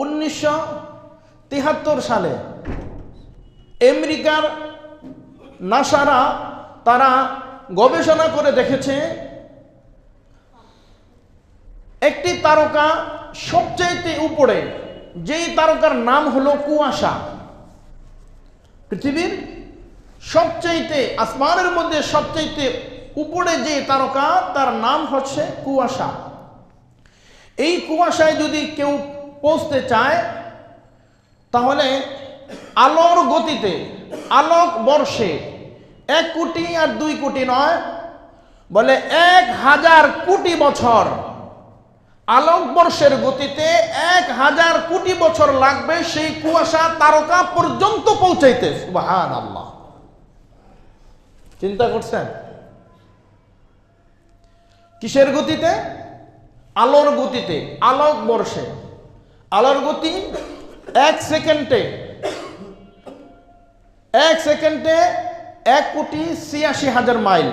1973 সালে আমেরিকার নাসারা তারা গবেষণা করে দেখেছে একটি তারকা সবচাইতে উপরে, যেই তারকার নাম হলো কুয়াশা। পৃথিবীর সবচাইতে, আসমানের মধ্যে সবচাইতে উপরে যে তারকা, তার নাম হচ্ছে কুয়াশা। এই কুয়াশায় যদি কেউ পৌঁছতে চায় তাহলে আলোর গতিতে, আলোক বর্ষে 1 কোটি আর 2 কোটি নয়, বলে 1000 কোটি বছর, আলোকবর্ষের গতিতে 1000 কোটি বছর লাগবে সেই কুয়াশা তারকা পর্যন্ত পৌঁছাইতে। সুবহানাল্লাহ, চিন্তা করছেন? কিসের গতিতে? আলোর গতিতে, আলোকবর্ষে। আলোর গতি 1 সেকেন্ডে 1,86,000 মাইল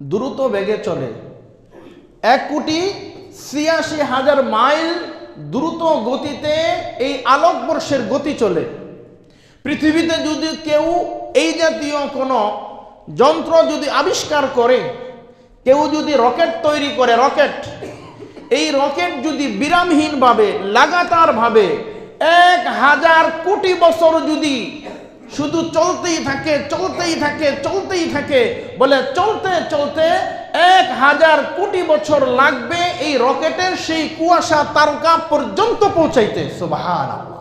দ্রুত বেগে চলে। 1,86,000 মাইল দ্রুত গতিতে এই আলোকবর্ষের গতি চলে। পৃথিবীতে যদি কেউ এই জাতীয় কোনো যন্ত্র যদি আবিষ্কার করে, কেউ যদি রকেট তৈরি করে, রকেট, এই রকেট যদি বিরামহীনভাবে লাগাতারভাবে 1000 কোটি বছর যদি শুধু চলতেই থাকে, চলতেই থাকে, চলতেই থাকে, বলে চলতে চলতে 1000 কোটি বছর লাগবে এই রকেটের সেই কুয়াশা তারকা পর্যন্ত পৌঁছাইতে। সুবহানাল্লাহ।